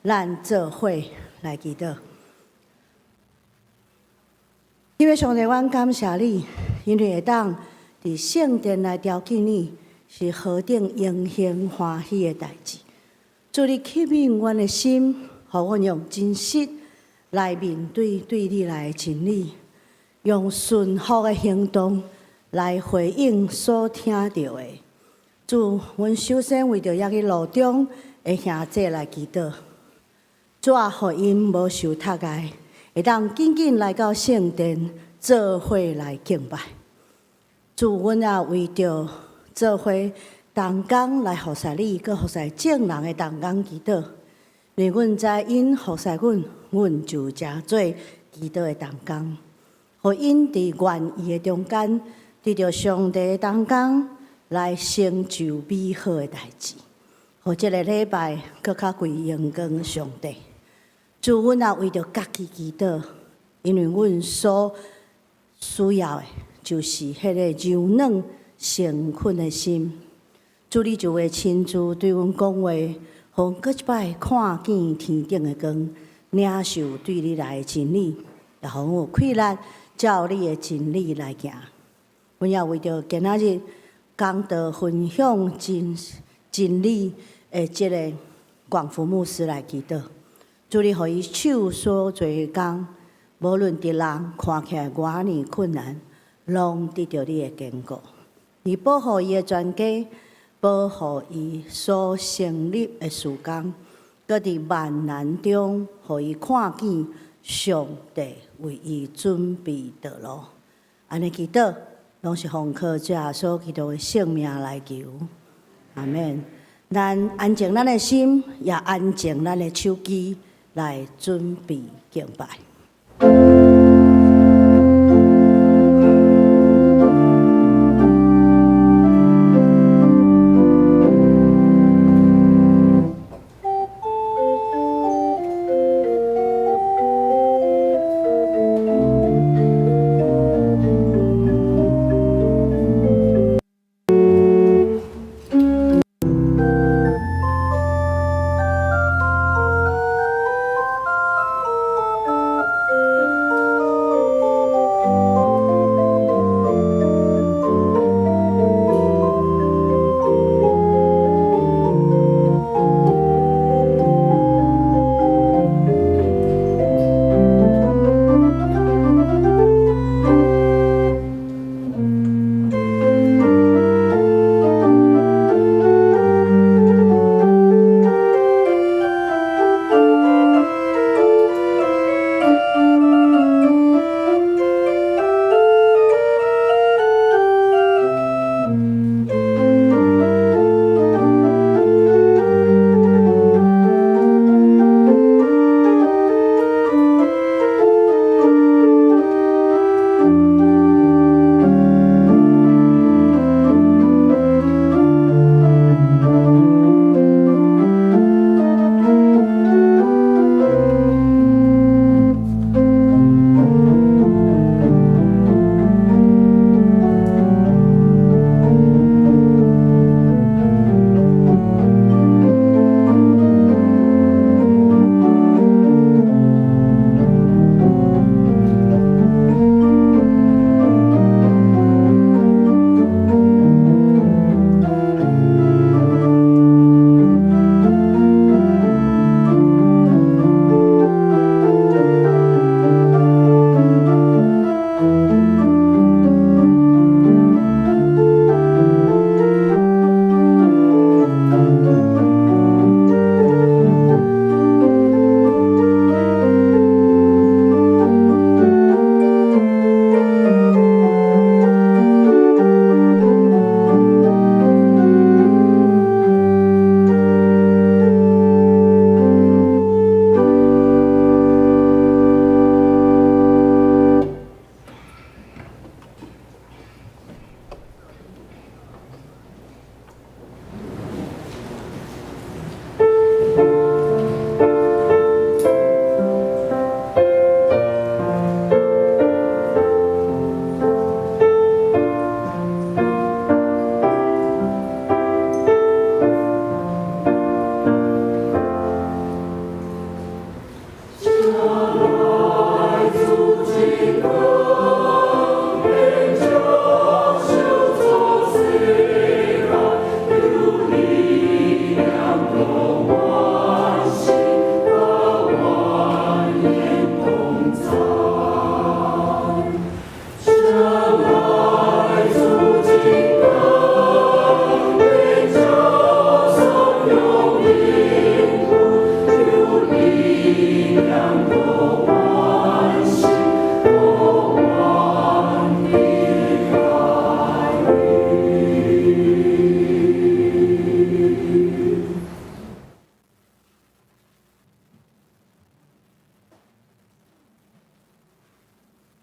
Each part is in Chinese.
咱做伙来祈祷。因为上帝，阮感谢你，因为会当伫圣殿来朝见你，是何等荣幸欢喜的代志。祝你吸引阮的心，互阮用真实来面对对你来的真理，用顺服的行动来回应所听到的。主，阮首先为着遐个路中的兄弟来祈祷，主啊，互因无受窒碍，会当紧紧来到圣殿，做伙来敬拜。主，阮也为着做伙同工来服侍你，佮服侍众人的同工祈祷。因为阮知因服侍阮，阮就诚做祈祷的同工，互因伫愿意的中间，得着上帝的同工来成就美好的代志。互即个礼拜搁较归荣光上帝。主，阮也为着家己祈祷，因为阮所需要的就是迄个柔软诚恳的心。主，你就会亲自对阮讲话，互搁一摆看见天顶的光，领受对你来的真理，也互阮有气力照你的真理来行。阮也为着今仔日讲道分享真理的即个广福牧师来祈祷。主，你互伊手所做的工，无论伫人看起来偌尼困难，拢得到你的坚固。你保护伊的全家，保护伊所成立的事工，搁伫万难中，互伊看见上帝为伊准备道路。安尼祈祷，拢是奉靠主耶稣基督的圣名来求，阿免。咱安静咱的心，也安静咱的手机，来准备敬拜。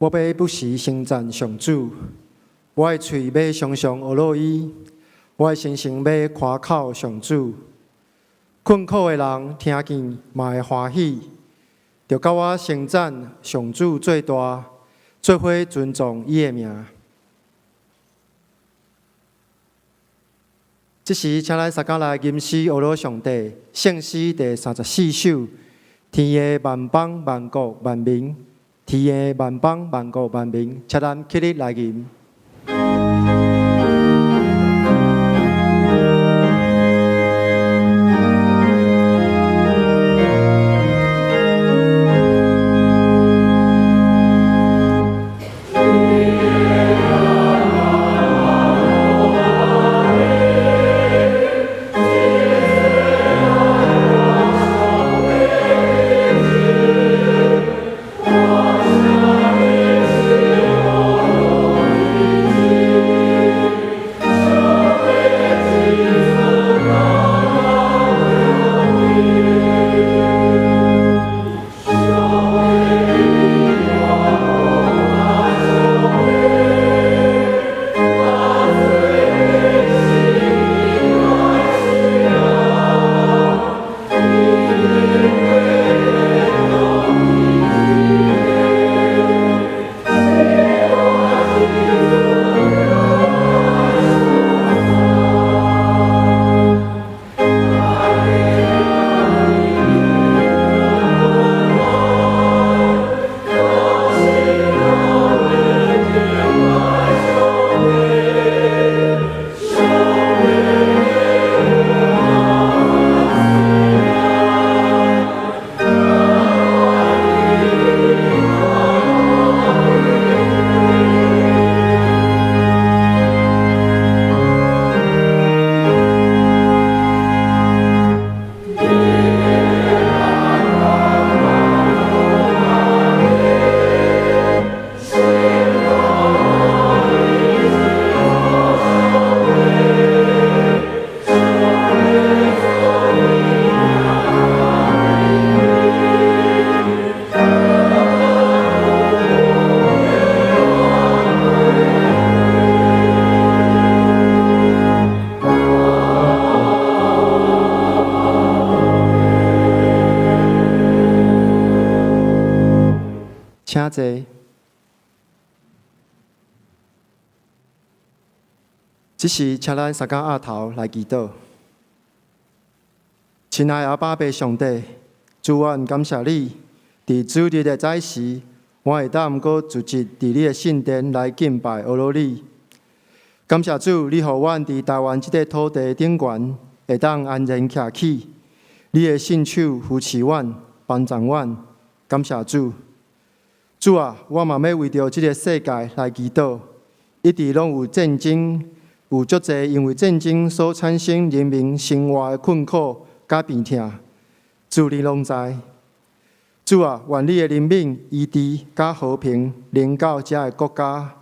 我要不时称赞上主，我的嘴要常常学乐伊，我的心声要夸口上主。困苦的人听见嘛会欢喜，就甲我称赞上主最大，做伙尊重伊的名。这时，请咱三甲来吟诗学乐上帝圣诗第34首：天的万邦万国万民。天的万邦万国万民，请咱起立来吟。请坐。这时，请咱三甲额头来祈祷。亲爱的阿爸爸上帝，主愿感谢你，伫主日的早时，我会当阁聚集伫你的圣殿来敬拜阿罗你。感谢主，你予阮伫台湾这个土地顶悬会当安然徛起，你的圣手扶持阮，帮助阮。感谢主。主啊，我嘛要为着这个世界来祈祷，一直拢有战争，有足侪因为战争所产生人民生活的困苦甲病痛，主你拢知。主啊，愿你的人民医治甲和平临到这个国家，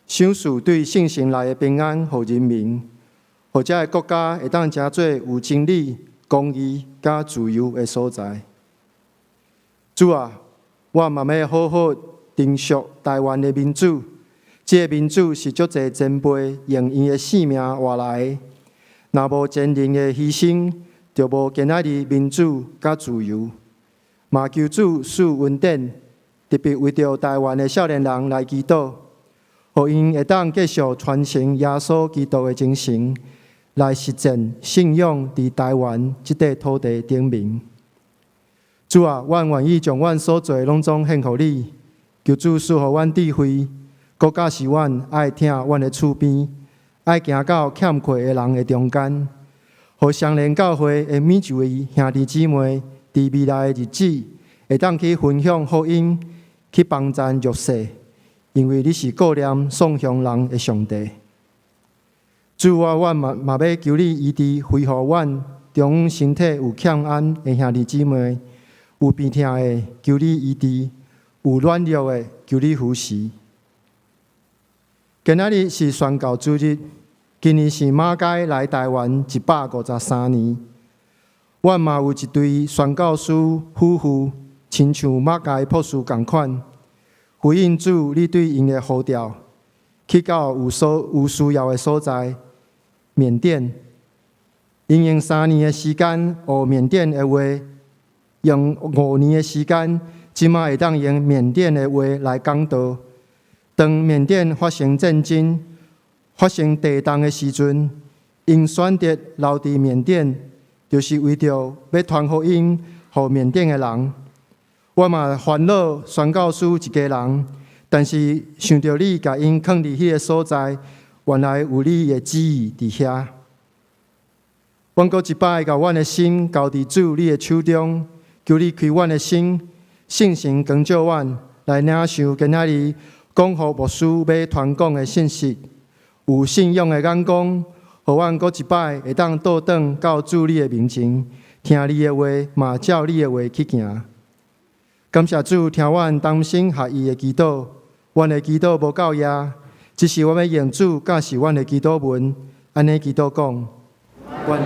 享受对圣神来的平安予人民，予这个国家会当成做有真理、公义甲自由的所在。主啊，我嘛要好好珍惜台湾的民主，这个民主是足侪前辈用伊的性命换来的。若无前人的牺牲，就无今仔日民主甲自由。嘛求主赐稳定，特别为着台湾的少年人来祈祷，互因会当继续传承耶稣基督的精神，来实践信仰伫台湾这块土地顶面。主啊，阮愿意将阮所做拢总献互你，求主赐予阮智慧。国家是阮爱听阮的厝边，爱行到欠缺的人的中间，互相连教会的每一位兄弟姊妹，伫未来的日子会当去分享福音，去帮助弱势，因为你是顾念送向人的上帝。主啊，阮嘛要求你医治恢复阮中身体有欠安的兄弟姊妹。有病痛的，求你医治；有软弱的，求你扶持。今仔日是宣教主日，今年是马街来台湾153年。阮嘛有一对宣教师夫妇，亲像马街博士同款，回应主你对因的呼召，去到有需要的所在。缅甸，因用3年的时间学缅甸的话，用5年的时间，即马会当用缅甸的话来讲道。当缅甸发生战争、发生地动的时阵，因选择留伫缅甸，就是为着要传福音予缅甸的人。我嘛烦恼宣教师一家人，但是想到你甲因放伫迄个所在，原来有你的旨意伫遐。阮阁一摆甲阮的心交伫主你的手中，求你开阮的心，圣神光照阮，来领受今仔日讲予牧师要传讲的信息，有信仰的眼光，互阮阁一摆会当倒转到主你的面前，听你的话，嘛照你的话去行。感谢主，听阮同心合意的祈祷。阮的祈祷无够野，只是我要用主教示阮的祈祷文，安尼祈祷讲。阮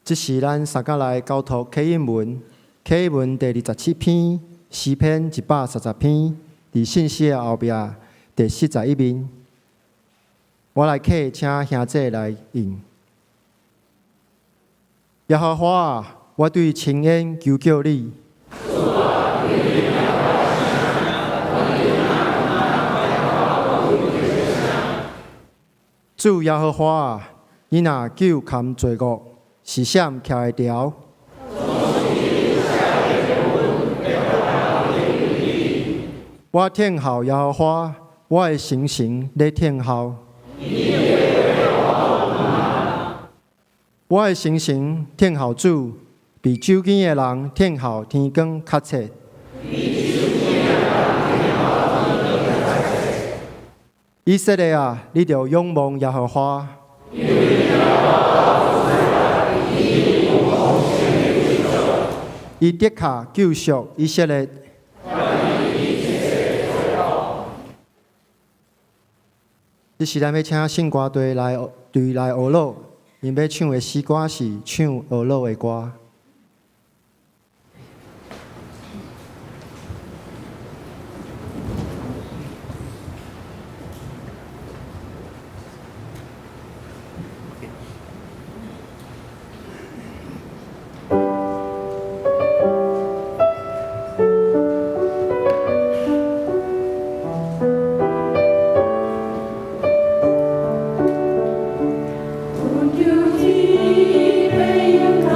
这是咱三角内交托启应文，启应文第27篇，诗篇130篇，伫信息的后壁第41面。我来启，请兄姐来应。耶和华啊，我对亲恩求救你。主耶和华啊，你若救扛罪恶。是闪徛会牢。我听候耶和华，我的心神咧听候。我的心神听候主，比周边的人听候天光较切。以色列啊，你着仰望耶和华。伊的确救赎以色列。这是咱要请圣歌队来学乐，因要唱的诗歌是唱学乐的歌。Would you keep me in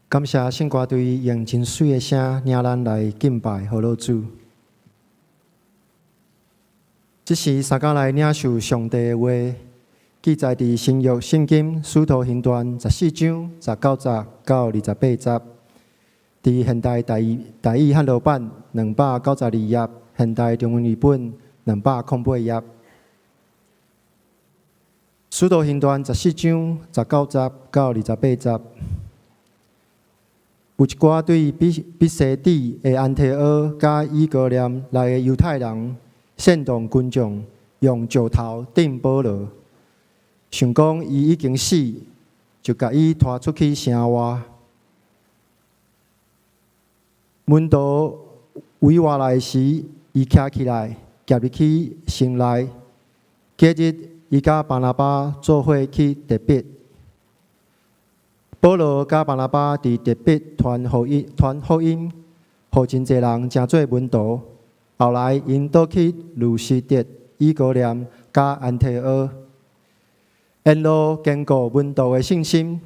感谢圣歌队用真水的声领咱来敬拜好老主。这是三天来领受上帝的话，记载伫新约圣经使徒行传14章19节到28节。伫现代台语汉语版292页，现代中文译本208页。使徒行传14章19节到28节。有一寡对比西底的安提阿甲以哥念来的犹太人煽动群众，用石头钉保罗，想讲伊已经死，就甲伊拖出去城外。门徒围外来时，伊徛起来，夹入去城内。隔日，伊甲巴拿巴做伙去特别。保罗甲巴拿巴伫特别传福音，互真侪人成做门徒。后来因倒去路斯德、以哥念甲安提阿，沿路坚固门徒的信心，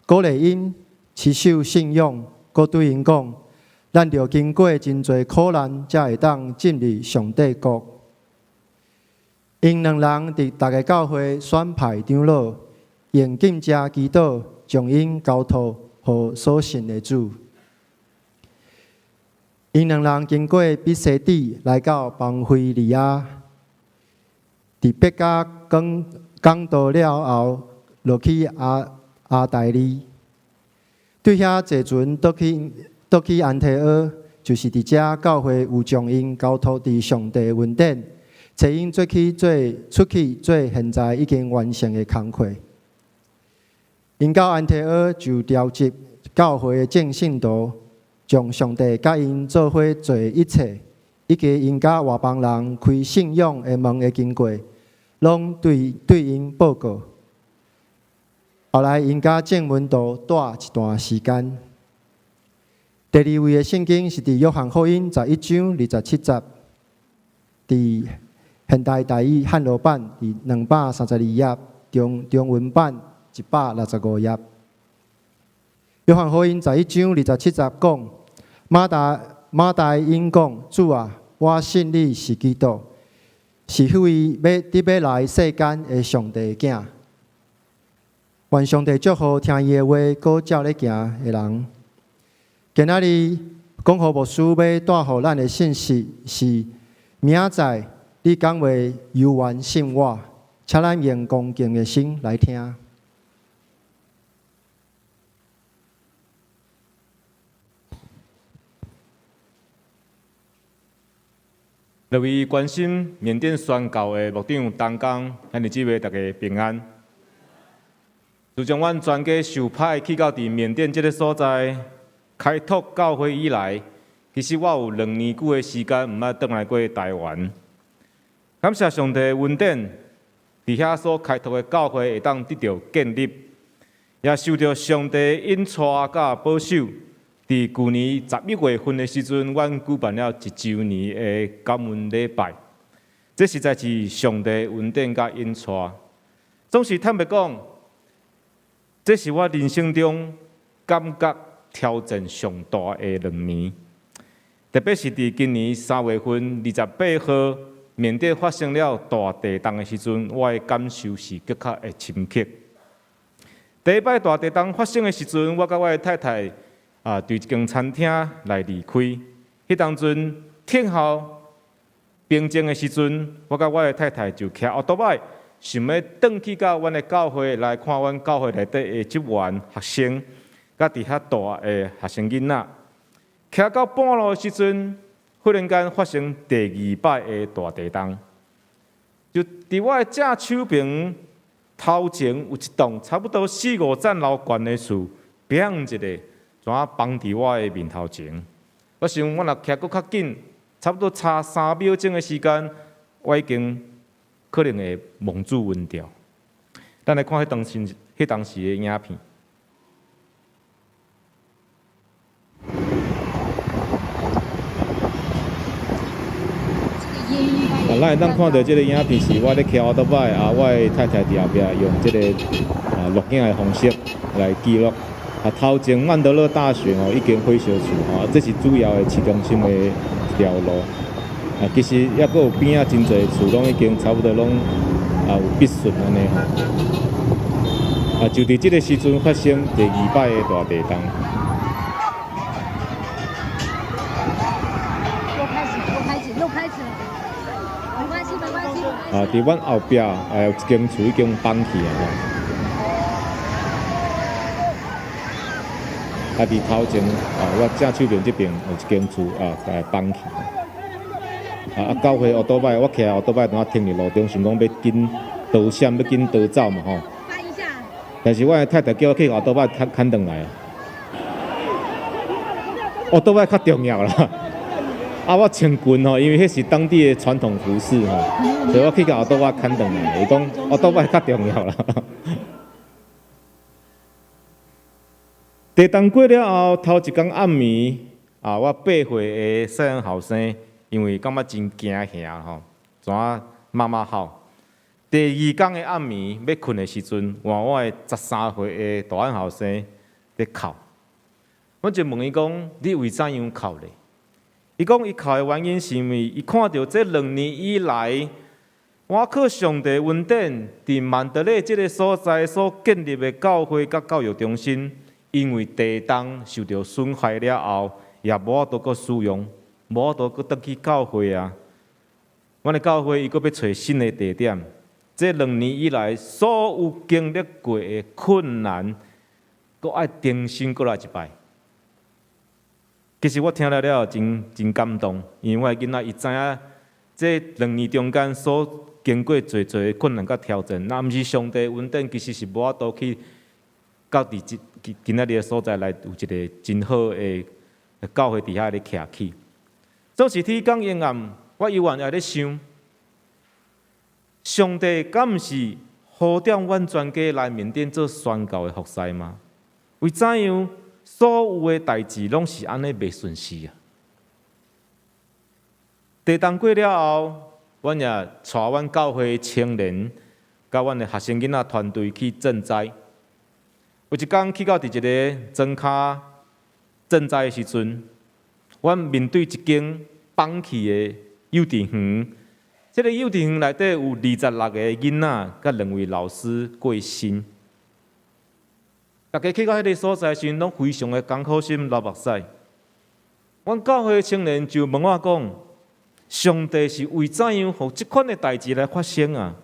鼓励因持守信仰，佮对因讲：咱着经过真侪苦难，才会当进入上帝国。因两人伫大个教会选派长老，用敬者祈祷。将因交托予所信的主。因两人经过比西底，来到邦菲利亚，伫北加讲道了后，落去阿代利。对遐坐船倒去安提阿，就是伫遮教会有将因交托伫上帝恩典，找因出去做现在已经完成的工课。因到安提阿就调集教会的正信徒，将上帝甲因做伙做一切，以及因甲外邦人开信仰的门的经过，拢对因报告。后来因甲正门徒待一段时间。第二位的圣经是伫约翰福音11章27节，伫现代台语汉语版伫232页，中文版165页。约翰福音11章27节讲：马大因讲，主啊，我信你是基督，是迄位要来世间的上帝囝。愿上帝祝福听伊的话，搁照咧行的人。今仔日讲互牧师要带互咱的信息是：明仔你讲话犹原信我，请咱用恭敬的心来听。各位关心缅甸宣教的牧长东江，咱日姊妹大家平安。自从阮全家受派去到伫缅甸这个所在开拓教会以来，其实我有2年久的时间毋捌转来过台湾。感谢上帝恩典，伫遐所开拓的教会会当得到建立，也受到上帝引带甲保守。伫去年11月份的时阵，阮举办了1周年的感恩礼拜，这实在是上帝恩典甲引带。总是坦白讲，这是我人生中感觉挑战上大的2年。特别是伫今年3月份28号，缅甸发生了大地震的时阵，我的感受是更较的深刻。第一摆大地震发生的时阵，我甲我的太太对一间餐厅来离开。迄当阵天候平静的时阵，我甲我的太太就骑奥多摆，想要转去到阮的教会来看阮教会内底的职员学生，甲伫遐大的学生囡仔。骑到半路的时阵，忽然间发生第2摆的大地震，就伫我的正手边头前有一栋差不多4-5层楼高的树，砰一个。怎放伫我的面头前？我想，我若骑搁较紧，差不多差3秒钟的时间，我已经可能会蒙住晕掉。咱来看迄当时的影片。咱会当看到这个影片是我咧骑奥多摆，我的太太伫后壁用这个录影的方式来记录。头前曼德勒大学已经火烧厝这是主要的市中心的一条路。其实还佫有边仔真侪厝拢已经差不多拢有必损安尼就伫即个时阵发生第2摆的大地震。又开始了，没关系。伫阮后壁有一间厝已经崩去伫头前我正手边这边有一间厝崩去。教会奥多摆，我徛奥多摆，等停伫路中，想讲要紧逃闪，要紧逃走嘛吼。翻一下。但是我的太太叫我去奥多摆砍转来。奥多摆较重要啦。我穿裙因为迄是当地的传统服饰所以我去奥多摆砍转来。伊讲奥多摆较重要啦。地震过了后，头一天暗暝我8岁的细汉后生。因为感觉真惊吓怎妈妈吼。第2天的暗暝要困的时阵，我的13岁的大汉后生在哭。我就问伊讲：你为怎样哭咧？伊讲伊哭的原因是因为伊看到这2年以来，我靠上帝恩典，伫曼德勒这个所在所建立的教会甲教育中心，因为地震受到损害了后，也无法度搁使用。无都搁倒去教会阮的教会伊搁要找新的地点。这2年以来所有经历过的困难，搁爱重新过来一摆。其实我听了了真感动，因为我的囡仔伊知影这2年中间所经过侪的困难甲挑战，若毋是上帝恩典，其实是无法度去到伫今仔日的所在来有一个真好的教会伫遐咧徛起。总是天光阴暗，我永远也咧想，上帝敢毋是呼召阮全家来缅甸做宣教的服侍吗？为怎样所有的代志拢是安尼袂顺遂地震过了后，阮也带阮教会青年，甲阮的学生囡仔团队去赈灾。有一天去到伫一个庄骹赈灾的时阵。阮面对一间崩去的幼稚园，这个幼稚园内底有26个囡仔，甲2位老师过身。大家去到迄个所在时，拢非常的艰苦心流目屎。阮教会青年就问我讲：上帝是为怎样互即款的代志来发生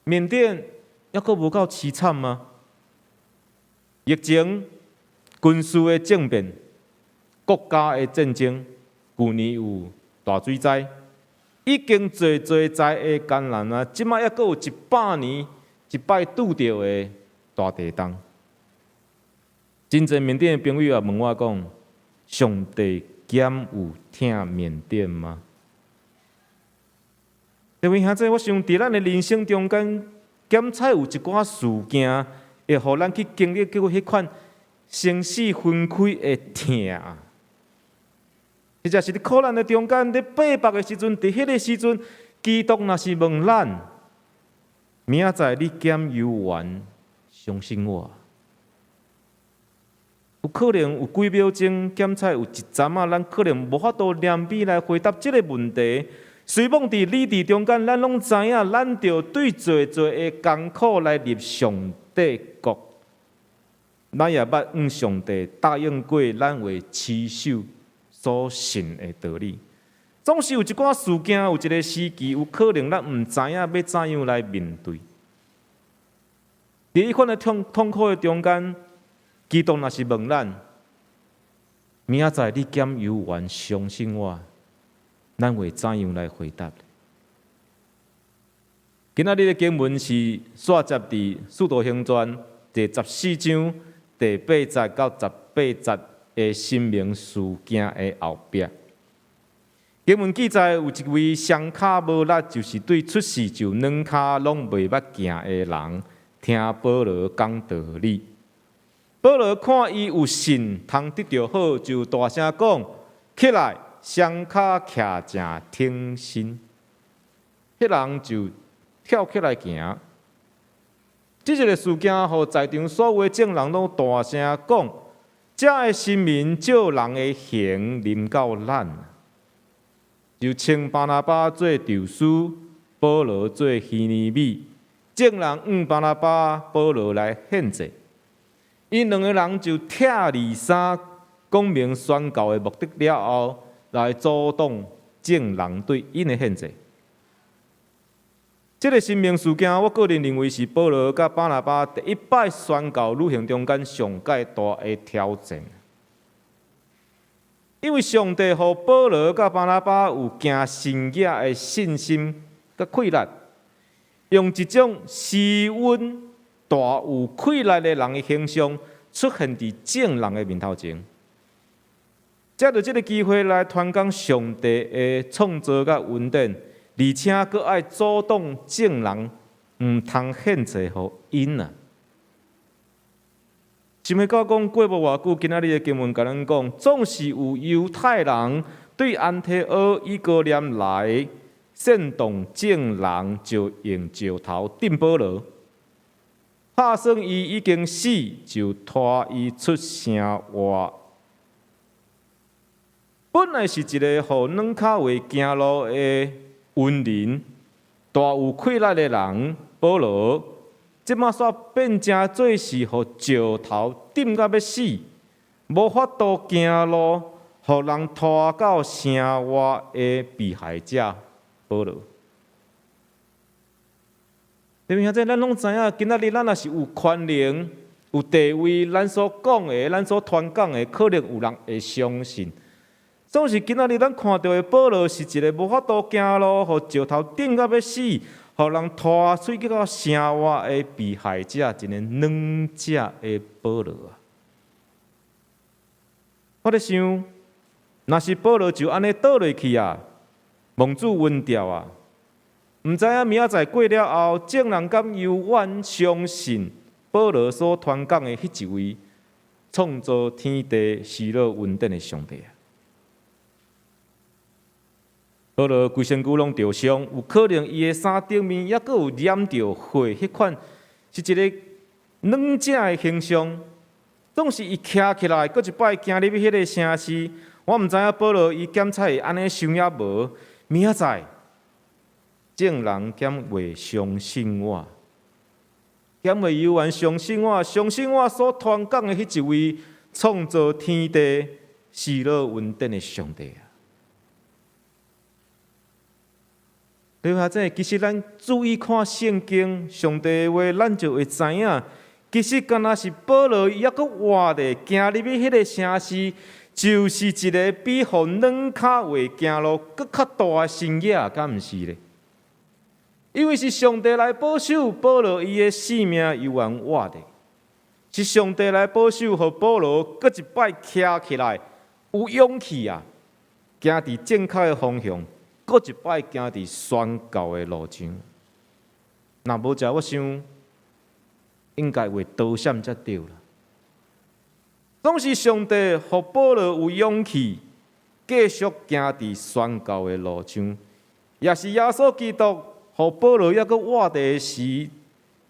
缅甸还阁无够凄惨吗？疫情、军事的政变。国家的战争，去年有大水灾，已经侪灾的艰难即摆还阁有100年一摆拄到的大地震。真侪缅甸的朋友也问我讲：上帝敢有疼缅甸吗？各位兄弟，我想伫咱的人生中间，检采有一寡事件，会互咱去经历过迄款生死分开的疼。实在是伫苦难的中间，伫逼迫的时阵，伫迄个时阵，基督若是问咱：明仔载你敢有缘相信我？有可能有几秒钟检采有一站咱可能无法度念笔来回答这个问题。随望伫理智中间，咱拢知影，咱着对侪的艰苦来入上帝国。咱也捌上帝答应过咱为持守。所信的道理，总是有一寡事件，有一个时期，有可能咱毋知影要怎样来面对。伫迄款的痛苦的中间，基督若是问咱：明仔载你敢有缘相信我？咱会怎样来回答？今仔日的经文是续接伫《使徒行传》第14章第8节到18节。生命事件的后壁，经文记载有一位双脚无力，就是对出世就两脚拢袂捌行的人，听保罗讲道理。保罗看伊有信，通得到好，就大声讲：起来，双脚徛正挺身。迄人就跳起来行。这一个事件，互在场所有的证人拢大声讲：这的新民照人的行临到咱，就称巴拿巴做丢书，保罗做希尼米。证人巴拿巴、保罗来献祭。因两个人就拆二三，讲明宣告的目的了后，来阻挡证人对因的献祭。这个新命事件，我个人认为是保罗甲巴拿巴第一摆宣告旅行中间上界大的挑战。因为上帝互保罗甲巴拿巴有行神迹的信心甲气力，用一种斯文、大有气力的人的形象出现伫证人的面头前，借着这个机会来传讲上帝的创造甲恩典。而且佫爱阻挡证人毋通献祭互因啊！想要到讲过无偌久，今仔日的经文甲咱讲，总是有犹太人对安提阿、以哥念来煽动证人，就用石头钉保罗，拍算伊已经死，就拖伊出城外。本来是一个互软脚话行路的文人，大有气力的人，保罗，即马煞变成做是互石头钉到要死，无法度行路，互人拖到城外的被害者保罗。弟兄姊妹，咱拢知影，今仔日咱若是有权能、有地位，咱所讲的、咱所传讲的，可能有人会相信。总是今仔日咱看到的保罗是一个无法度行路，互石头钉到要死，互人拖出去到城外的被害者，一个软只的保罗啊！我咧想，若是保罗就安尼倒落去啊，蒙主晕掉啊！毋知影明仔载过了后，证人敢犹原相信保罗所传讲的迄一位创造天地、喜乐恩典的上帝啊！保罗规身躯拢着伤，有可能伊的衫顶面还佫有染着血，迄款是一个软只的形象。总是伊徛起来，佫一摆行入去迄个城市，我毋知影保罗伊检测会安尼想也无。明仔载，证人减会相信我，减会犹原相信我，相信我所传讲的迄一位创造天地、喜乐恩典的上帝啊！对啊，其实咱注意看圣经，上帝的话，咱就会知影，其实敢若是保罗伊还佫活咧，行入去迄个城市，就是一个比互软脚话行路佫较大的神迹，敢毋是咧？因为是上帝来保守保罗伊的性命犹原活咧，是上帝来保守，互保罗佫一摆徛起来，有勇气啊，行伫正确的方向。佫一摆行伫宣告的路上，若无遮，我想应该会倒闪才对啦。总是上帝互保罗有勇气，继续行伫宣告的路上，也是耶稣基督互保罗还佫活地时，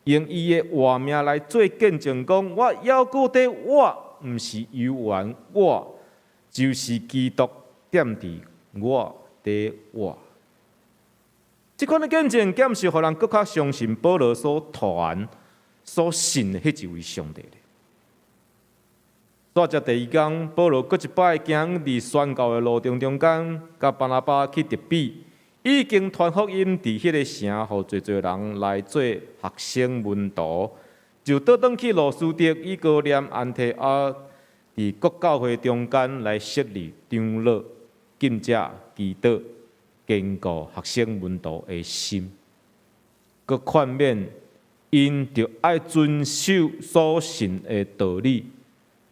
用伊的活命来做见证，讲我还佫伫活，毋是犹原我，就是基督踮伫我。伫活，即款的见证，减是互人更较相信保罗所传、所信的迄一位上帝。煞只第二天，保罗佫一摆行伫宣告的路中间，甲巴拿巴去特比，已经传福音伫迄个城，互侪侪人来做学生门徒，就倒转去罗斯德、以哥念、安提阿，伫各教会中间来设立长老。敬者祈祷，坚固学生门徒的心，佮劝勉因着爱遵守所信的道理，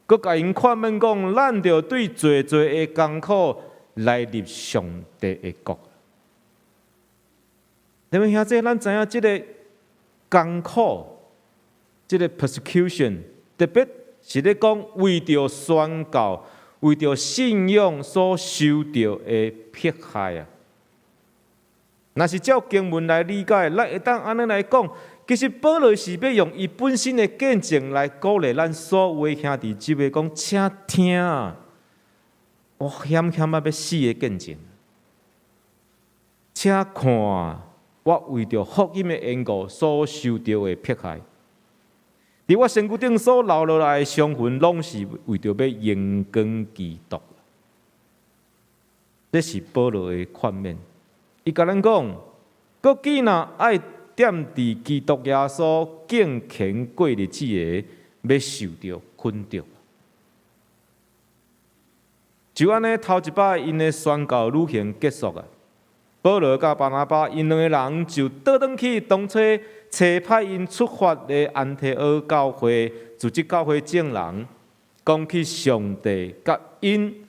佮甲因劝勉讲，咱着对侪侪的艰苦来入上帝的国。因为兄弟，咱知影即个艰苦，即个 persecution， 特别是咧讲为着宣告。为着信仰所受到的迫害啊！若是照经文来理解，咱会当安尼来讲，其实保罗是要用伊本身的见证来鼓励咱所有的兄弟姊妹，讲请听我险险要死的见证，请看我为着福音的缘故所受到的迫害。伫我身躯顶所流落来的伤痕，拢是为着要荣光基督。这是保罗的劝勉。伊甲咱讲，国己若爱踮伫基督耶稣敬虔过日子的，要受到困着。就安尼，头一摆因的宣教旅行结束啊。保罗甲巴拿巴因两个人就倒转去当初差派因出发的安提阿教会组织教会证人，讲起上帝甲因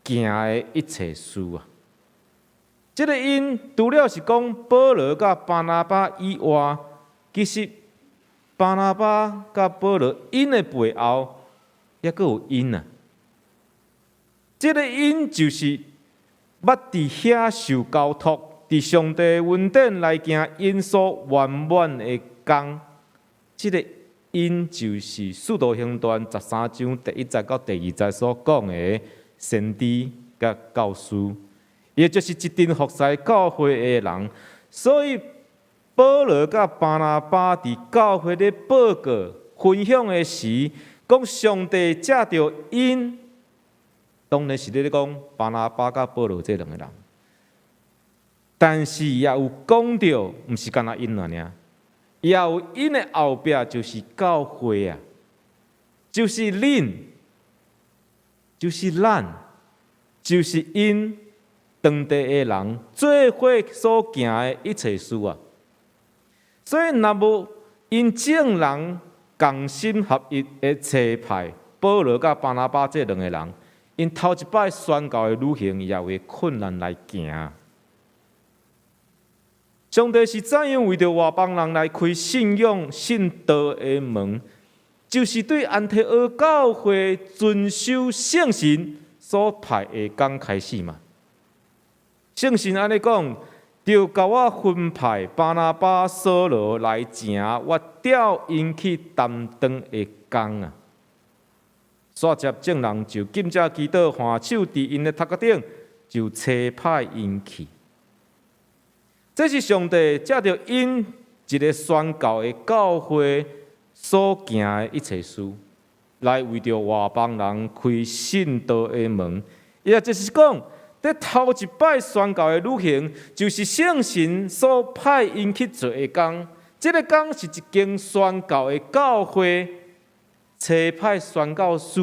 行的一切事啊。这个因除了是讲保罗甲巴拿巴以外，其实巴拿巴甲保罗因的背后，也阁有因啊。这个因就是捌伫遐受交托，伫上帝恩典来行因所圆满的工。这个因就是《使徒行传》13章第1节到第2节所讲的先知甲教师，也就是一群服侍教会的人。所以保罗甲巴拿巴伫教会咧报告分享的时，讲上帝借着因。当然是咧讲巴拿巴甲保罗这两个人，但是也有讲到，毋是干那因尔，也有因的后壁就是教会啊，就是恁，就是咱，就是因当地的人做伙所行的一切事啊。所以若无因众人同心合一的差派保罗甲巴拿巴这两个人。因头一摆宣教的旅行也会困难来行。上帝是怎样为着外邦人来开信仰信道的门，就是对安提阿教会遵守圣神所派的工开始嘛。圣神安尼讲，就甲我分派巴拿巴、扫罗来行我调因去担当的工啊。煞接证人就紧接祈祷，换手伫因的头壳顶，就差派因去。这是上帝借着因一个宣教的教会所行的一切事，来为着外邦人开信道的门。也就是讲，在头一摆宣教的旅行，就是圣神所派因去做的工。这个工是一间宣教的教会。差派宣教师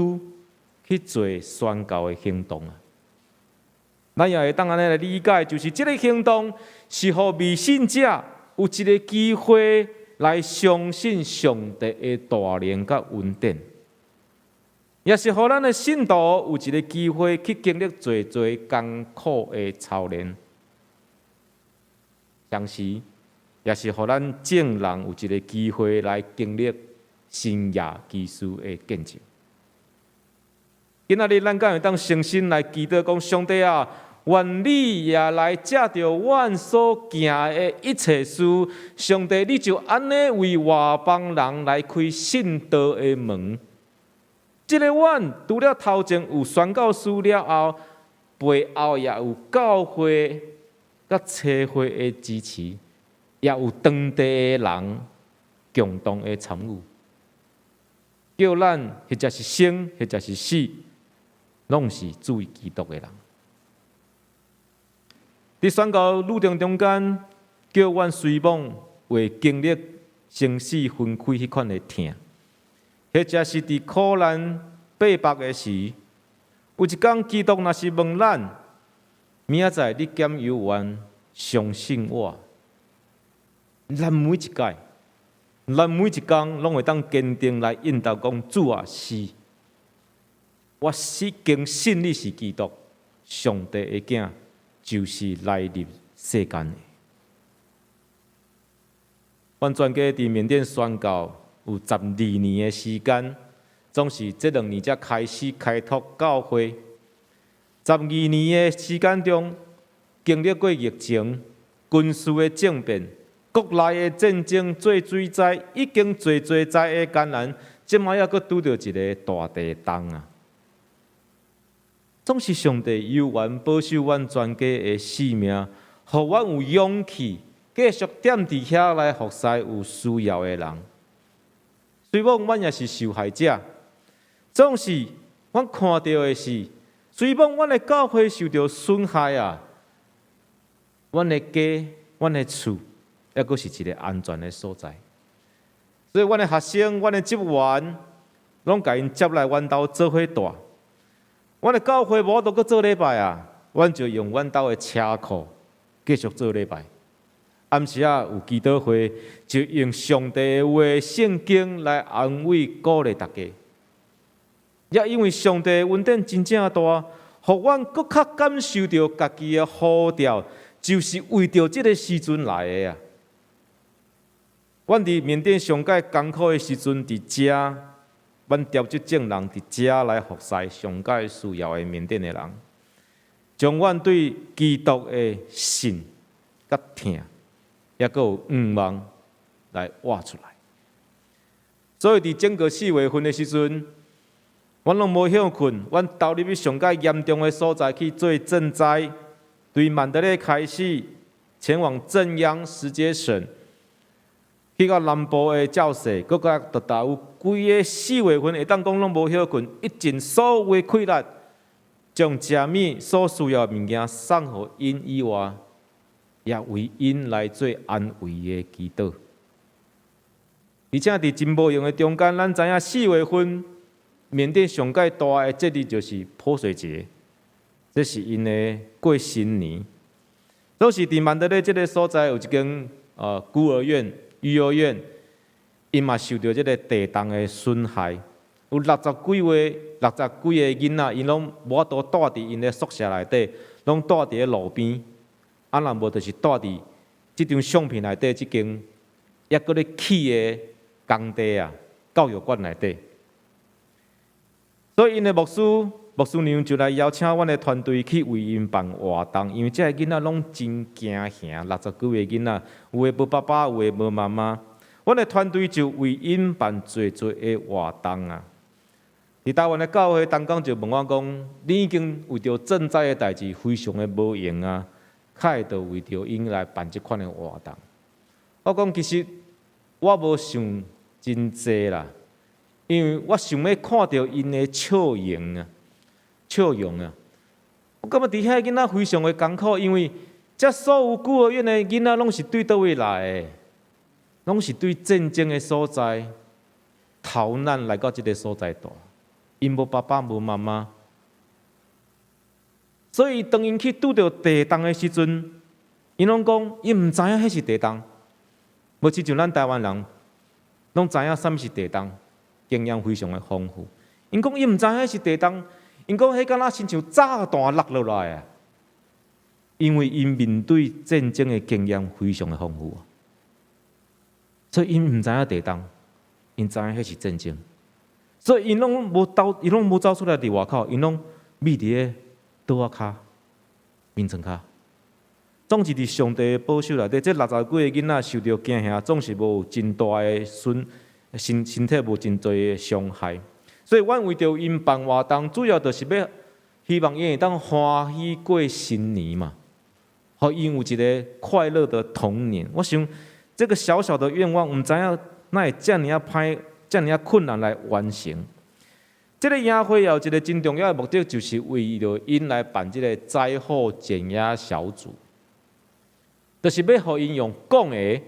去做宣教的行动啊！咱也会当安尼来理解，就是这个行动是互未信者有一个机会来相信上帝的大能甲恩典，也是互咱的信徒有一个机会去经历侪侪艰苦的操练，同时也是互咱众人有一个机会来经历。新亚基督的见证，今仔日咱敢会当诚心来祈祷，讲上帝啊，愿你也来借着阮所行的一切事，上帝你就安尼为外邦人来开信道的门。这个阮除了头前有宣教师了后，背后也有教会甲社会的支持，也有当地的人共同的参与。叫咱或者是生，或者是死，拢是注意基督的人。伫宣教路程中间，叫阮随往为经历生死分开迄款的疼，或者是伫苦难逼迫的时，有一天基督若是问咱：明仔载你减犹原相信我？咱每一届。咱每一天拢会当坚定来引导讲主啊是，我已经信你是基督，上帝的囝，就是来入世间的。阮全家伫缅甸宣教有12年的时间，总是这2年才开始开拓教会。12年的时间中，经历过疫情、军事的政变。国内的战争、做水灾已经最灾的艰难，即摆还阁拄着一个大地震啊！总是上帝有缘保守阮全家的性命，互阮有勇气继续踮伫遐来服侍有需要的人。虽望阮也是受害者，总是阮看到的是，虽望阮的教会受到损害啊，阮的家、阮的厝，抑阁是一个安全的所在。所以，阮的学生、阮的职员，拢甲因接来阮兜做伙住。阮的教会无都阁做礼拜啊，阮就用阮兜的车库继续做礼拜。暗时啊有祈祷会，就用上帝的话、圣经来安慰鼓励大家。也因为上帝的恩典真正大，互阮搁较感受到家己的呼召，就是为着这个时阵来的啊。阮伫缅甸上界艰苦的时阵，伫遮。阮调集众人伫遮来服侍上界需要的缅甸的人，将阮对基督的信、甲疼，也阁有愿望来挖出来。所以伫整个4月份的时阵，阮拢无休困，阮投入去上界严重的所在去做赈灾，对曼德勒开始前往正央石碣省。去到南部的教社，搁甲特达有规个4月份会当讲拢无休困，一尽所有的气力，将食物所需要的物件送互因以外，也为因来做安慰的祈祷。而且伫真无用的中间，咱知影4月份缅甸上界大的节日就是泼水节，这是因的过新年。都是伫曼德勒这个所在有一间孤儿院。幼儿园，因嘛受到这个地震的损害，有60几个囡仔，因拢无法度住伫因的宿舍内底，拢住伫路边。啊，若无就是住伫即张相片内底，即间抑搁咧起的工地啊，教育馆内底。所以因的牧师娘就来邀请阮的团队去为因办活动，因为这个囡仔拢真惊吓，60几个囡仔，有的无爸爸，有的无妈妈。阮的团队就为因办做的活动啊。伫台湾的教会当讲就问我讲，你已经为着赈灾的代志非常的无用啊，较会着为着因来办即款的活动。我讲其实我无想真济啦，因为我想要看到因的笑容啊！我感觉伫遐囡仔非常的艰苦，因为这所有孤儿院的囡仔拢是对倒位来的，拢是对战争的所在逃难来到这个所在住，因无爸爸无妈妈，所以当因去拄到地震的时阵，因拢讲伊毋知影迄是地震，无亲像咱台湾人拢知影啥物是地震，经验非常的丰富。因讲伊毋知影迄是地震。因讲迄敢若亲像炸弹落落来啊！因为因面对战争的经验非常的丰富啊，所以因毋知影地震，因知影迄是战争，所以因拢无走出来伫外口，因拢匿伫个桌仔骹、眠床骹，总是伫上帝的保守内底。这60几个囡仔受到惊吓，总是无真大的身体无真多的伤害。所以，阮为着因办活动，主要就是要希望因会当欢喜过新年嘛，互因有一个快乐的童年。我想，这个小小的愿望，毋知影哪会遮尔歹、遮尔困难来完成。这个营会有一个真重要的目的，就是为着因来办这个灾后减压小组，就是要互因用讲的，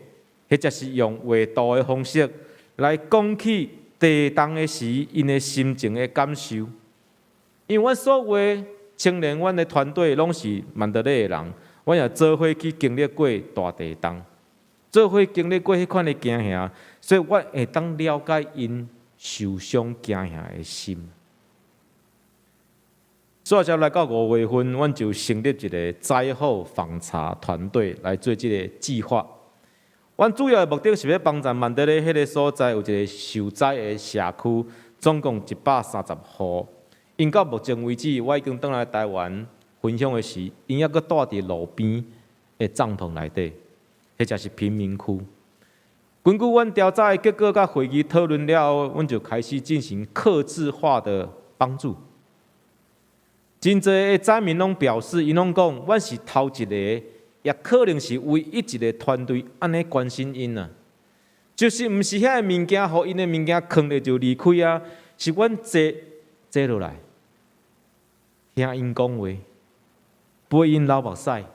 或者是用画图的方式来讲起。地震的时，因的心情的感受，因为阮所有的青年，阮的团队拢是曼德勒的人，阮也做伙去经历过大地震，做伙经历过迄款的惊吓，所以我会当了解因受伤惊吓的心。所以才来到5月份，阮就成立一个灾后访查团队来做这个计划。阮主要的目的是要帮助曼德勒迄个所在有一个受灾的社区，总共130户。因到目前为止，我已经返来台湾分享的是，因抑阁住伫路边的帐篷内底，或者是贫民区。根据阮调查的结果甲会议讨论了后，阮就开始进行客制化的帮助。真侪的灾民拢表示，因拢讲，阮是头一个，也可能是唯一一个团队安尼关心因啊。就是毋是遐个物件，互因的物件囥咧就离开啊，是阮坐落来，听因讲话，陪因流目屎。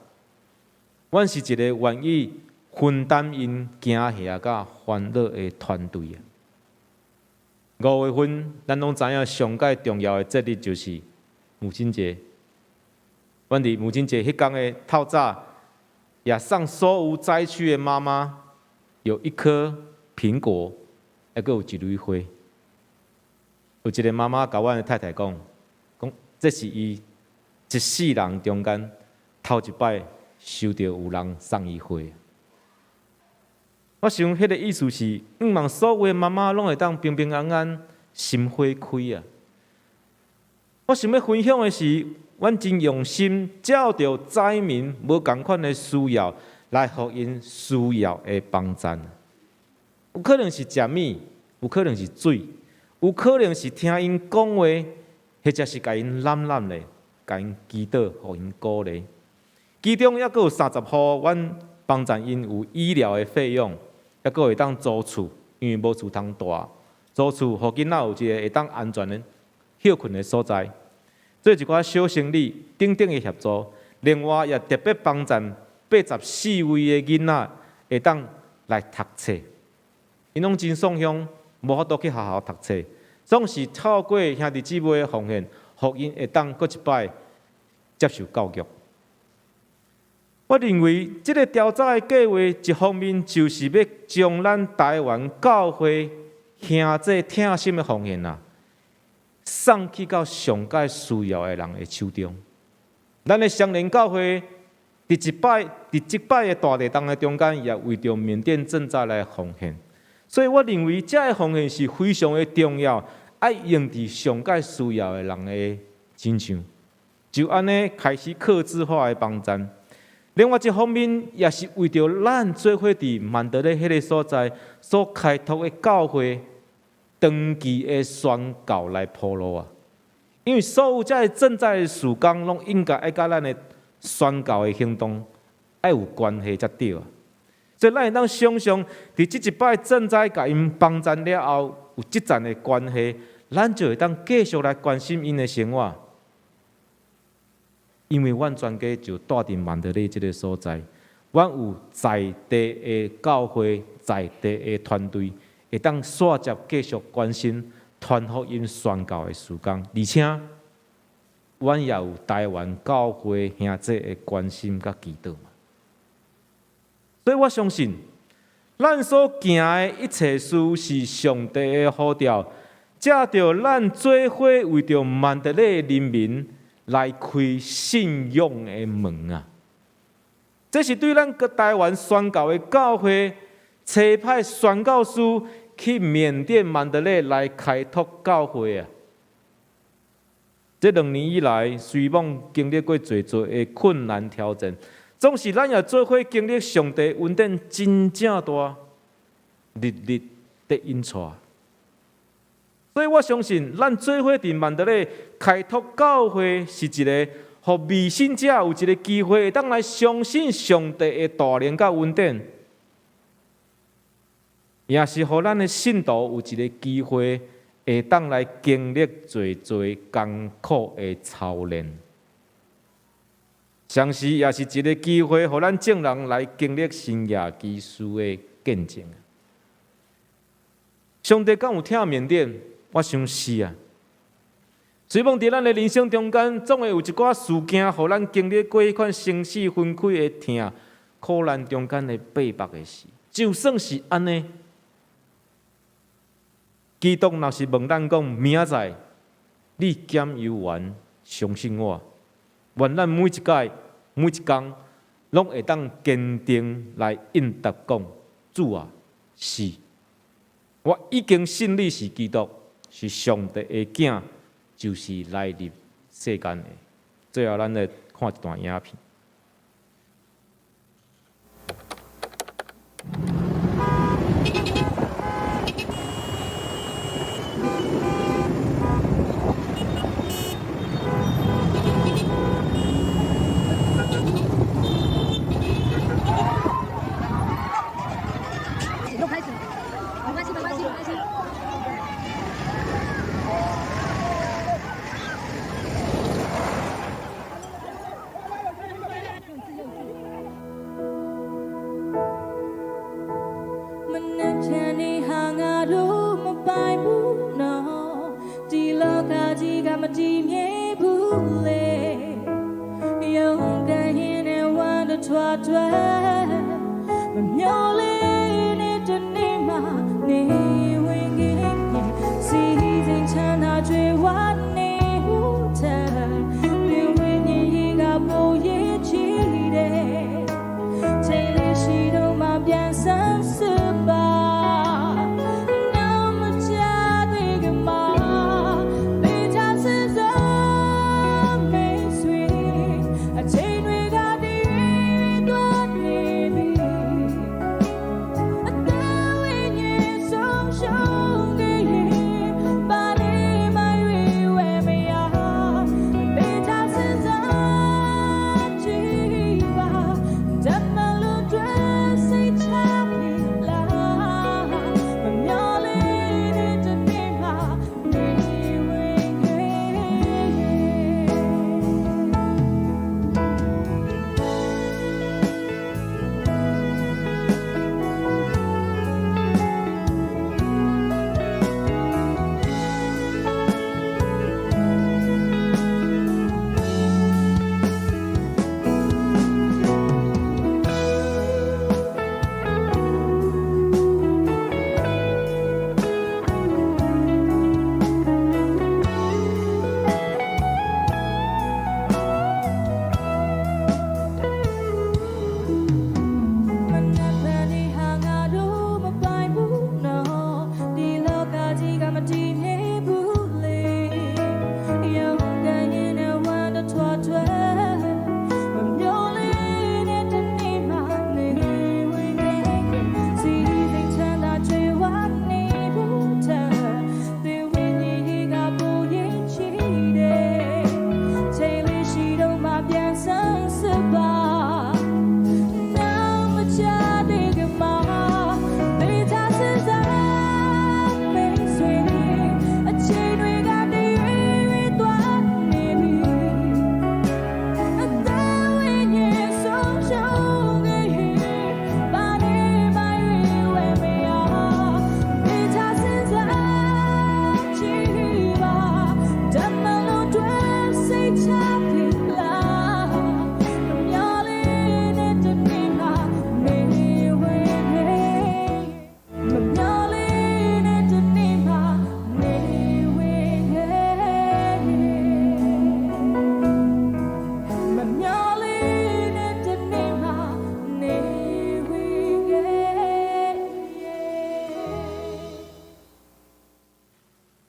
阮是一个愿意分担因惊吓甲烦恼的团队啊。5月份，咱拢知影上界重要的节日就是母亲节。阮伫母亲节迄天的透早，也送所有灾区的妈妈有1颗苹果，还佫有一蕊花。有一个妈妈甲阮的太太讲，这是伊一世人中间头一摆收到有人送伊花。我想，迄个意思是，毋望所有的妈妈拢会当平平安安、心花开啊。我想要分享的是，阮真用心照着灾民无共款的需要，来互因需要的帮助。有可能是食米，有可能是水，有可能是听因讲话，或者是甲因揽咧，甲因祈祷，互因鼓励。其中还佫有30户，阮帮助因有医疗的费用。还佫会当租厝，因为无厝通住，租厝互囡仔有一个会当安全的休困的所在。做一寡小生意，等等的协助。另外，也特别帮助84位的囡仔会当来读册。因拢真爽向，无法度去学校读册，总是透过兄弟姊妹的奉献，互因会当佫一摆接受教育。我认为，这个调查的计划，一方面就是要将咱台湾教会兄弟疼心的奉献送去到上界需要的人的手中。咱的双联教会伫即摆的大地动的中间，也为着缅甸赈灾来奉献。所以我认为，这个奉献是非常的重要，爱用伫上界需要的人的身上。就安尼开始客制化的帮助。另外一方面，也是为着咱做伙伫曼德勒迄个所在所开拓的教会长期的宣教来铺路啊。因为所有这赈灾的事工，拢应该爱甲咱的宣教的行动爱有关系才对啊。所以咱会当想象，伫即一摆赈灾甲因帮助了后，有即层的关系，咱就会当继续来关心因的生活。因为阮全家就住伫曼德勒这个所在，阮有在地的教会、在地的团队，会当线接继续关心传福音宣教的事工，而且阮也有台湾教会兄弟的关心甲祈祷嘛。所以我相信，咱所行的一切事是上帝的呼召，借着咱做伙为着曼德勒人民。来开信仰的门啊！这是对咱个台湾宣教的教会，差派宣教师去缅甸曼德勒来开拓教会啊！这2年以来，虽然经历过侪的困难挑战，总是咱也做伙经历上帝恩典真正大，日日的引带。所以我相信，咱做伙伫曼德勒开拓教会，是一个互未信者有一个机会，会当来相信上帝的大能甲恩典，也是互咱的信徒有一个机会，会当来经历侪艰苦的操练。同时，也是一个机会，互咱众人来经历生涯基础的见证。上帝敢有疼缅甸？我想是啊。虽然伫咱的人生中间，总会有一寡事件，互咱经历过迄款生死分开的疼、苦难中间的背叛的事。就算是安尼，基督若是问咱讲，明仔载你减油完，相信我，愿咱每一届、每一天，拢会当坚定来应答讲，主啊，是，我已经信你是基督。是上帝的囝，就是来入世间的。最後，咱来看一段影片。မတည်မြဲဘူးလေ勇敢也能玩得团团မမျော်လင့်တဲ့နေ့မှာနေဝင်ခဲ့စီစဉ်ချမ်းသာကြွယ်ဝနေဦးတဲ့ဒီဝိညာဉ်ကြီးကပိုရဲ့ချီတဲ့ချိန်လေးရှိတော့မှပြန်ဆန်းစစ်ပါ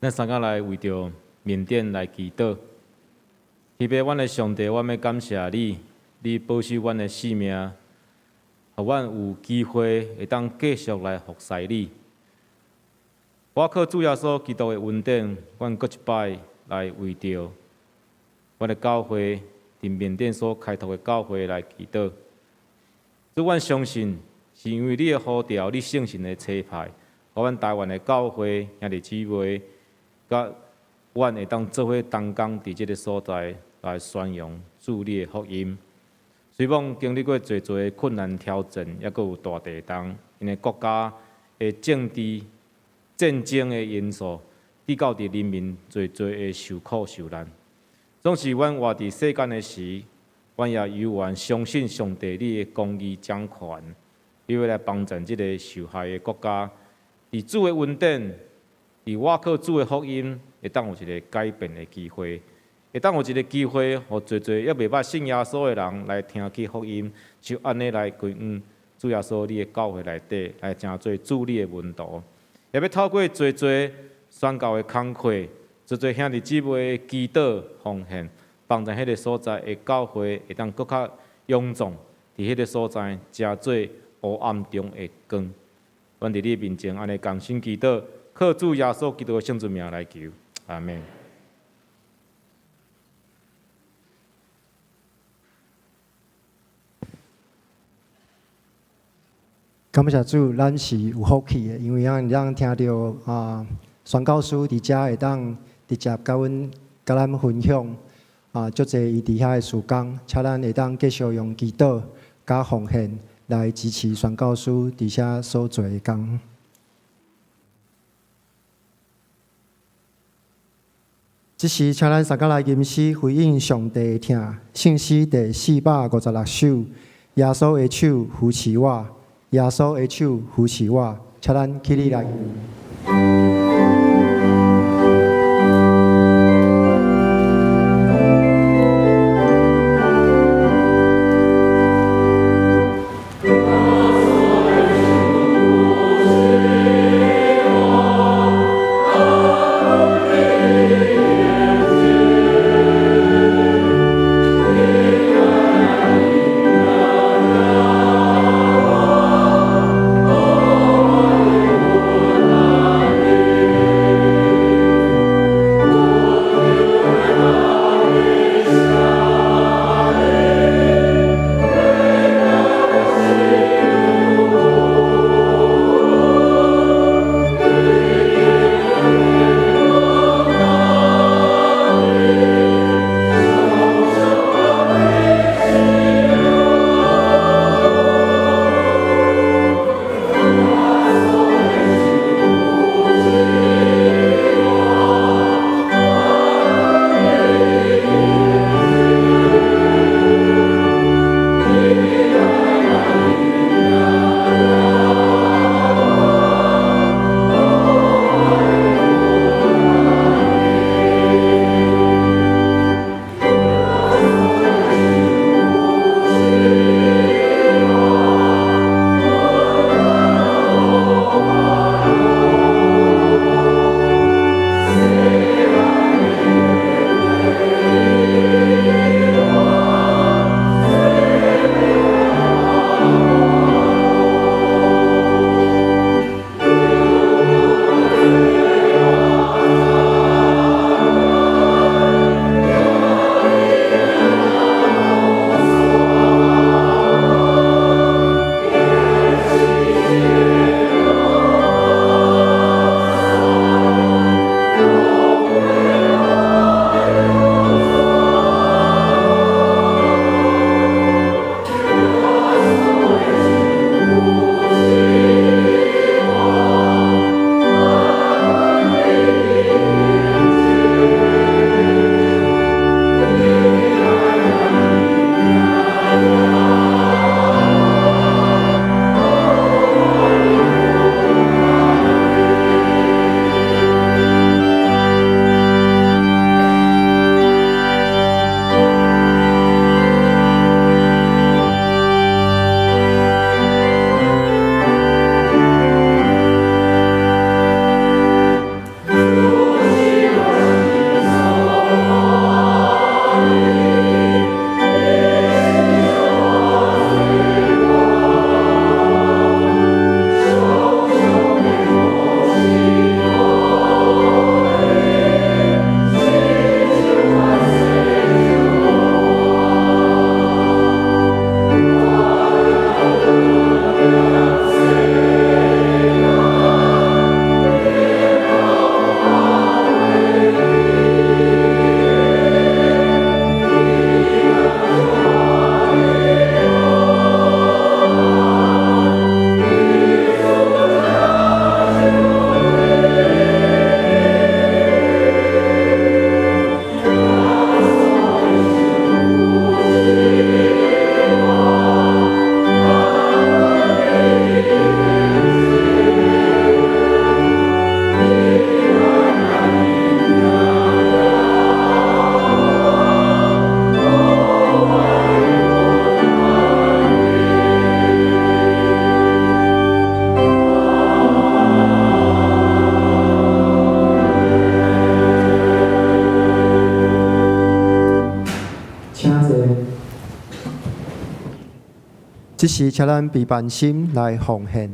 咱三个来为着缅甸来祈祷，希望阮的上帝，我要感谢你，你保守阮的性命，互阮有机会会当继续来服侍你。我靠主耶稣基督的恩典，阮搁一摆来为着阮的教会伫缅甸所开拓的教会来祈祷。主，阮相信是因为你的呼召，你圣神的差派，互阮台湾的教会兄弟姊妹。甲阮会当做伙同工伫即个所在来宣扬主你的福音。虽望经历过侪侪困难挑战，也阁有大地动，因为国家的政治战争的因素，致到伫人民侪侪的受苦受难。总是阮活伫世间的时，阮也犹原相信上帝你的公义掌权，你要来帮助即个受害的国家，伫主的恩典。伫我靠主的福音，会当有一个改变的机会，会当有一个机会，互侪侪也袂捌信耶稣的人来听起福音，就安尼来归于主耶稣你的教会内底，来成做主你的门徒，也要透过侪侪宣教的工课，侪侪兄弟姊妹的祈祷奉献，帮助迄个所在的教会会当搁较勇壮，伫迄个所在成做黑暗中的光。阮伫你面前安尼同心祈祷。靠主耶稣基督的圣子名来求，阿门。感谢主，咱是有福气的，因为咱听到宣教师伫遮会当直接甲咱分享足侪伊伫遐的事工，请咱会当继续用祈祷甲奉献来支持宣教师伫遐所做的工。即时，请咱三甲来吟诗回应上帝的听。圣诗第456首，耶稣的手扶持我，耶稣的手扶持我，请咱起立来吟。即时，请咱备办心来奉献。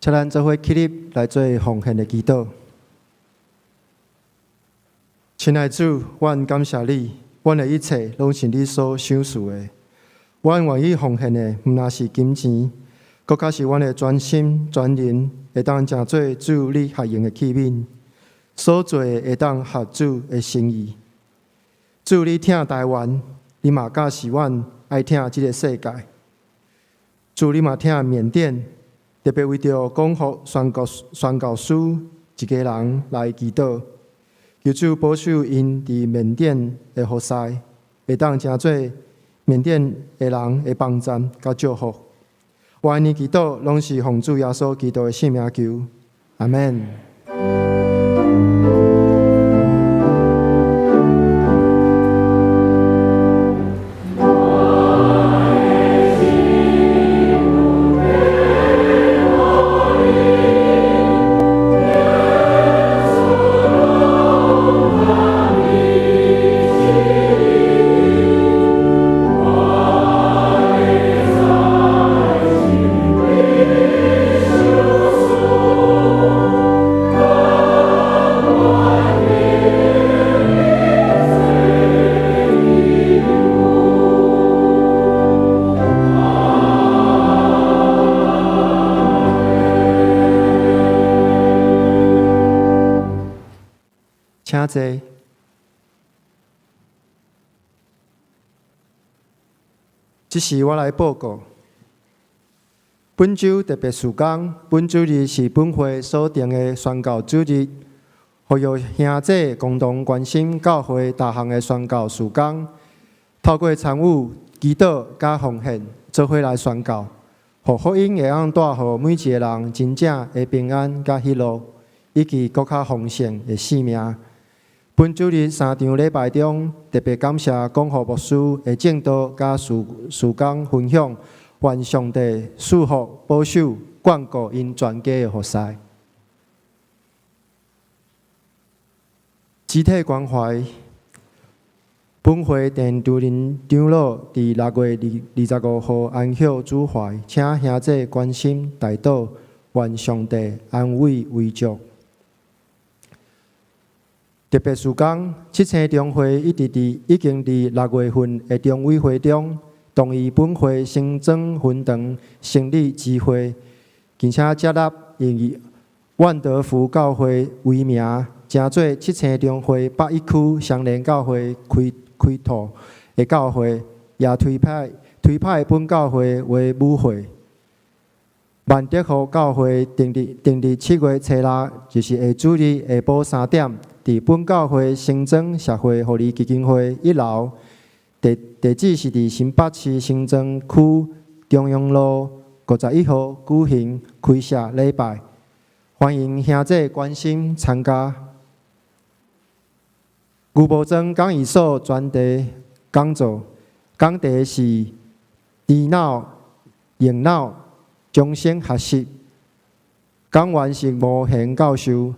请咱做伙起立来做奉献的祈祷。亲爱的主，阮感谢你，阮的一切拢是你所赏赐的。阮愿意奉献的，毋若是金钱，搁较是阮的专心、专人，会当成做主你合用的器皿。所做的会当合主的心意。主，你疼台湾，你嘛教示阮爱疼这个世界。主，你嘛疼缅甸，特别为着讲服宣教师一个人来祈祷。求主保守因伫缅甸的服侍，会当成做缅甸的人的帮站甲祝福。我安尼祈祷，拢是奉主耶稣基督的圣名求，阿门。请坐。这是我来报告。本周特别事工，本周日是本会所定的宣教主日，呼吁兄弟共同关心教会大项的宣教事工，透过参与、祈祷加奉献，做伙来宣教，互福音会当带予每一个人真正的平安甲喜乐，以及更较丰盛的生命。本主日3场礼拜中，特别感谢广福牧师的正道甲事工分享，愿上帝赐福保守眷顾因全家的服侍。集体关怀，本会电主任长老伫6月25号安享主怀，请兄弟关心代祷，愿上帝安慰慰藉。特别事工，7星中会已经伫6月份的中委会中同意本会新增分堂成立支会，并且接纳以万德福教会为名，成做7星中会北一区相连教会开拓的教会，也推派本教会为母会。万德福教会定伫7月初6，就是下主日下晡3点。伫本教会新庄社会福利基金会1楼，地址是伫新北市新庄区中央路51号举行开设礼拜，欢迎兄弟关心参加。牛埔庄讲义所专题讲座，讲题是智脑、用脑终身学习，讲员是吴贤教授。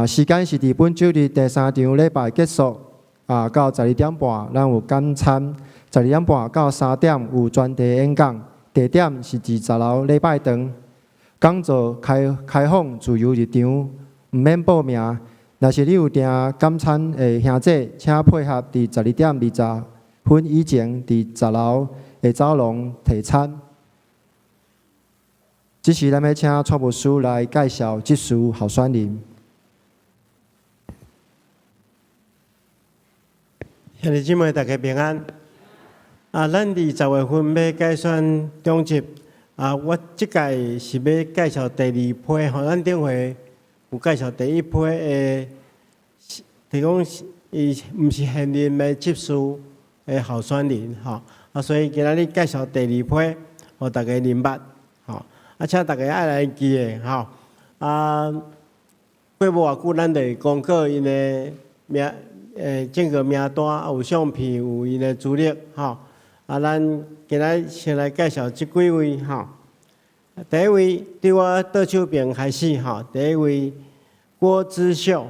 时间是伫本周日第3场礼拜结束，到12点半，咱有简餐；12点半到3点有专题演讲。地点是伫10楼礼拜堂。讲座开放自由入场，毋免报名。若是你有订简餐的兄弟，请配合伫12点20分以前伫10楼的走廊提餐。这时咱要请蔡牧师来介绍这次候选人。兄弟姊妹，大家平安。咱20月份要介选中级。我即届是要介绍第2批，咱顶回有介绍第1批的，提供伊毋是现任的执事的候选人，所以今仔日介绍第2批，互大家明白，请大家爱来记的，过无偌久，咱就公告因的名。整个名单有相片，有因的资料，咱今仔先来介绍这几位，第一位对我倒手边开始，第一位郭之秀，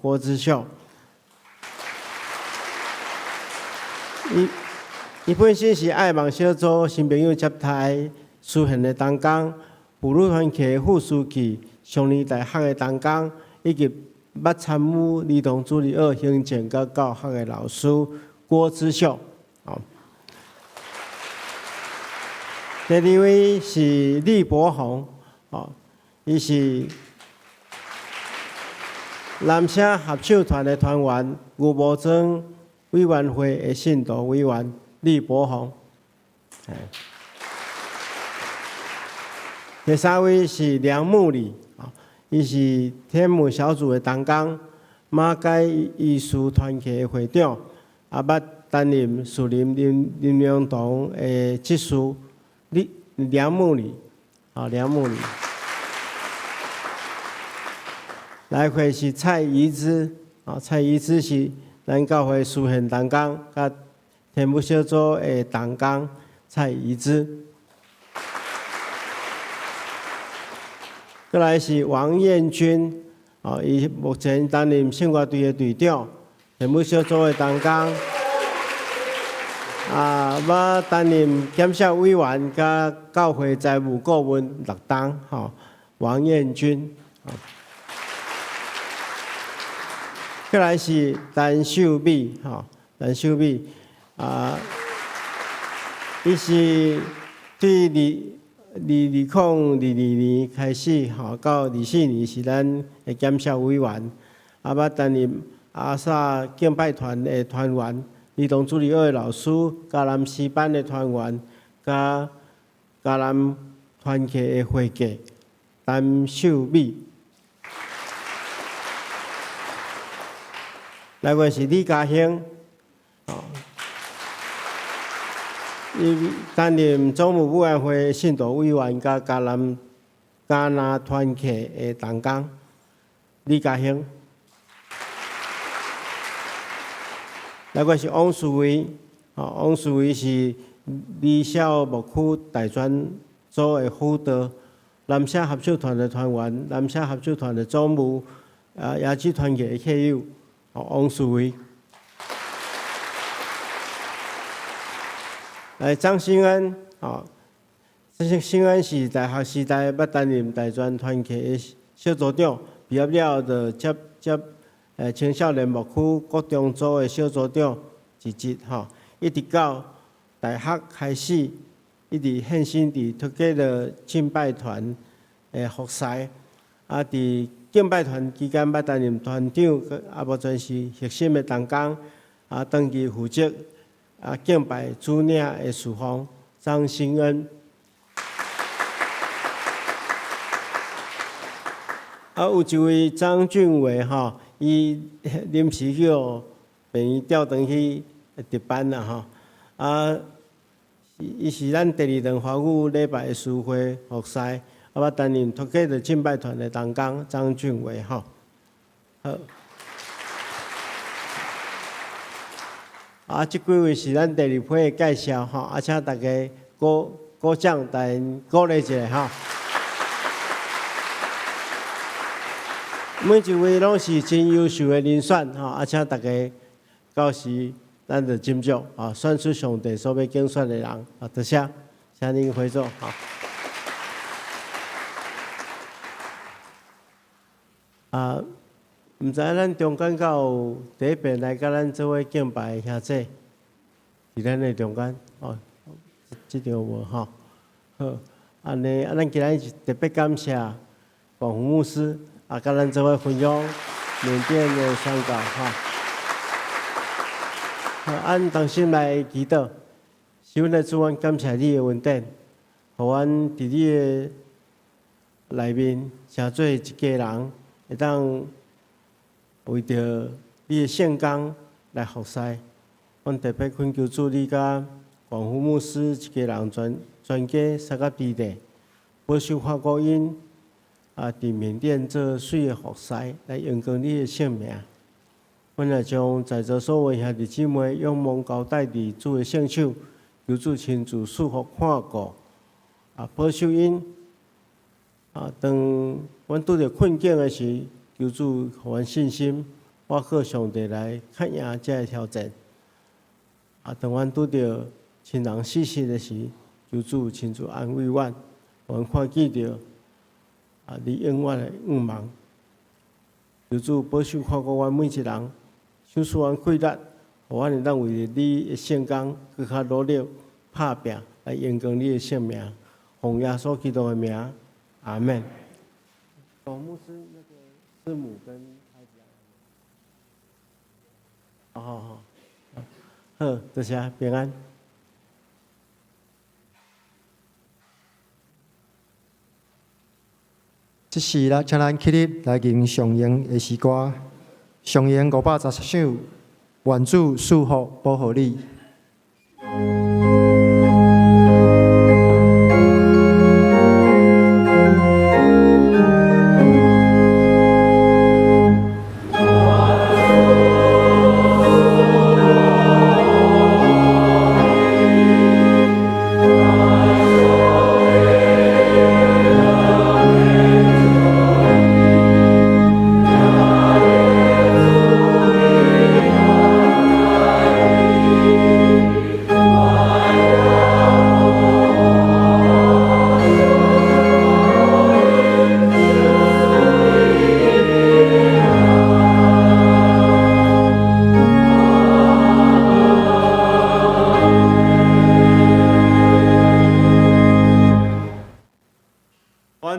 郭之秀，伊本身是爱网小组新朋友接待出现的当工，妇女团体副书记、上林大学的同工，以及捌参与儿童主日学行政甲教学的老师郭之秀。第二位是李博宏，伊是南社合唱团的团员，吴伯庄委员会的信徒委员李博宏。第三位是梁木里，伊是天母小组的同工，马街艺术团体的会长，也捌担任树林林良堂的执事。梁木里，梁木里。来会是蔡怡之，蔡怡之是咱教会书宪同工，甲天母小组的同工蔡怡之。再来是王彦军，伊目前担任圣歌队的队长，天母小组的同工。我担任检察委员甲教会财务顾问6档，王彦军。再来是陈秀美，陈秀美，伊是对2022年开始，到24年是咱的检察委员，捌担任阿萨敬拜团的团员。儿童主日学的老师，迦南诗班的团员，甲迦南团契的会计陈秀美。来个是李家兴，伊担任总务委员会信徒委员，甲迦南团契的同工李家兴。来个是王树伟，王树伟是李小牧区大专组的辅导，南社合唱团的团员，南社合唱团的总务，野鸡团体的客友，王树伟。来张新恩，张新恩是大学时代捌担任大专团体的小组长，毕业了就接青少年牧区国中组的小组长一职，一直到大学开始，一直献身伫脱节的敬拜团的服侍，伫敬拜团期间捌担任团长，目前是核心的同工，长期负责敬拜主领的事奉张新恩。有一位张俊伟，伊临时叫病院调转去值班啦，伊是咱第2堂华语礼拜的诗会服侍，捌担任脱节的敬拜团的同工张俊伟，好。这几位是咱第2批的介绍，请大家鼓掌，带鼓励一下，每一位拢是真优秀的人选，请大家到时咱就斟酌，选出上帝所要竞选的人，多谢，请您回座，毋知咱中间敢有第一遍来甲咱做伙敬拜的兄弟，伫咱的中间，即条无好，安尼咱今日特别感谢广福牧师。甲咱做伙分享缅甸的宣告，按同心来祈祷，是阮的主，阮感谢你的恩典，互阮伫你的内面成做一家人，会当为着你的圣工来服侍。阮特别恳求主你甲广福牧师一家人全家三甲地地，保守法国因。伫缅甸做水的服侍，来荣光你的性命。阮也将在座所有兄弟姊妹仰望交代伫主的圣手，求主亲自赐福看顾，保守因。当阮拄着困境的时，求主互阮信心，我靠上帝来克赢这个挑战。当阮拄着亲人逝世的时，求主亲自安慰阮，阮看见着你永远的愿望。求主保守看顾阮每一人，想使阮快乐，互阮会当为着你的圣工更较努力拍拼，来延光你的性命。奉耶稣基督的名，阿门。董牧师，那个师母跟孩子。好，多谢平安。这时啦，请咱起立来敬上演的诗歌，上演510首，愿主赐福保护你。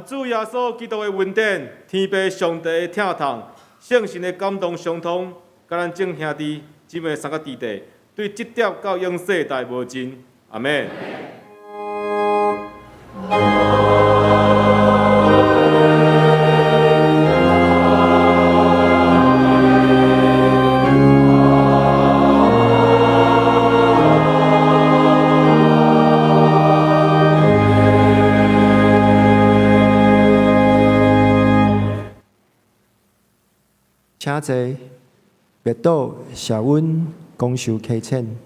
主耶稣基督的恩典、天父上帝的疼痛、圣神的感动相通，甲咱众兄弟姊妹三个弟弟，对这点到永世代无尽。阿门。请坐，别倒谢阮讲授祈请。